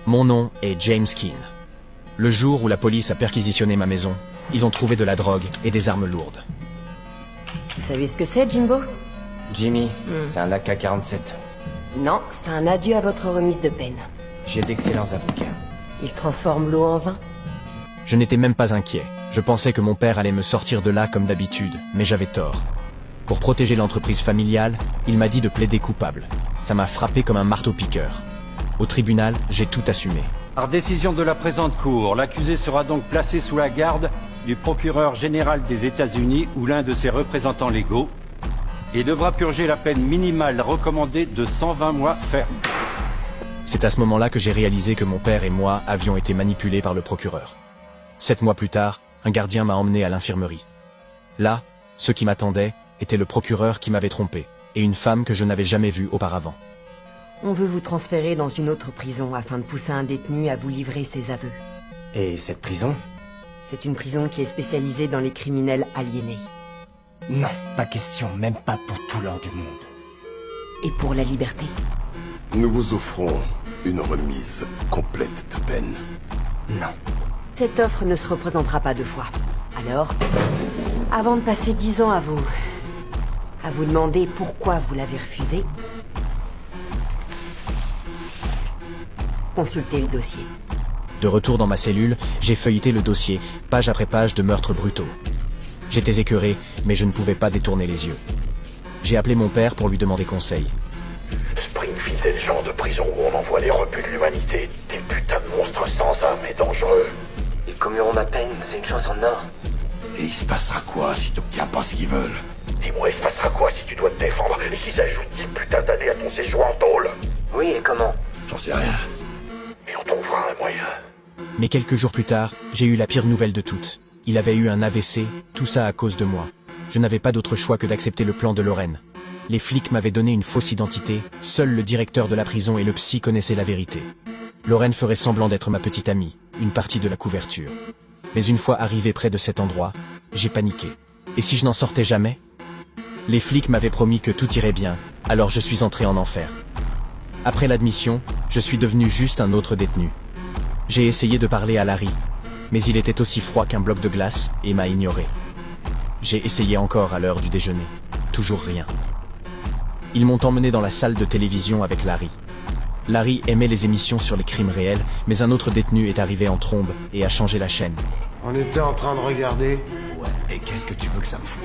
Mon nom est James Keane. Le jour où la police a perquisitionné ma maison, ils ont trouvé de la drogue et des armes lourdes. Vous savez ce que c'est, Jimbo? Jimmy, c'est un AK-47. Non, c'est un adieu à votre remise de peine. J'ai d'excellents avocats. Il transforme l'eau en vin. Je n'étais même pas inquiet. Je pensais que mon père allait me sortir de là comme d'habitude, mais j'avais tort. Pour protéger l'entreprise familiale, il m'a dit de plaider coupable. Ça m'a frappé comme un marteau-piqueur. Au tribunal, j'ai tout assumé. Par décision de la présente cour, l'accusé sera donc placé sous la garde du procureur général des États-Unis ou l'un de ses représentants légaux et devra purger la peine minimale recommandée de 120 mois ferme. C'est à ce moment-là que j'ai réalisé que mon père et moi avions été manipulés par le procureur. 7 mois plus tard, un gardien m'a emmené à l'infirmerie. Là, ce qui m'attendait était le procureur qui m'avait trompé et une femme que je n'avais jamais vue auparavant. On veut vous transférer dans une autre prison afin de pousser un détenu à vous livrer ses aveux. Et cette prison? C'est une prison qui est spécialisée dans les criminels aliénés. Non, pas question, même pas pour tout l'or du monde. Et pour la liberté? Nous vous offrons une remise complète de peine. Non. Cette offre ne se représentera pas 2 fois. Alors, avant de passer 10 ans à vous demander pourquoi vous l'avez refusé, consultez le dossier. De retour dans ma cellule, j'ai feuilleté le dossier, page après page de meurtres brutaux. J'étais écœuré, mais je ne pouvais pas détourner les yeux. J'ai appelé mon père pour lui demander conseil. Springfield est le genre de prison où on envoie les rebuts de l'humanité. Des putains de monstres sans âme et dangereux. Ils commueront ma peine, c'est une chance en or. Et il se passera quoi si t'obtiens pas ce qu'ils veulent? Dis-moi, il se passera quoi si tu dois te défendre et qu'ils ajoutent 10 putains d'années à ton séjour en tôle? Oui, et comment? J'en sais rien. Mais on trouvera un moyen. Mais quelques jours plus tard, j'ai eu la pire nouvelle de toutes. Il avait eu un AVC, tout ça à cause de moi. Je n'avais pas d'autre choix que d'accepter le plan de Lorraine. Les flics m'avaient donné une fausse identité, seul le directeur de la prison et le psy connaissaient la vérité. Lorraine ferait semblant d'être ma petite amie, une partie de la couverture. Mais une fois arrivé près de cet endroit, j'ai paniqué. Et si je n'en sortais jamais? Les flics m'avaient promis que tout irait bien, alors je suis entré en enfer. Après l'admission, je suis devenu juste un autre détenu. J'ai essayé de parler à Larry, mais il était aussi froid qu'un bloc de glace et m'a ignoré. J'ai essayé encore à l'heure du déjeuner. Toujours rien. Ils m'ont emmené dans la salle de télévision avec Larry. Larry aimait les émissions sur les crimes réels, mais un autre détenu est arrivé en trombe et a changé la chaîne. On était en train de regarder. Ouais, et qu'est-ce que tu veux que ça me foute?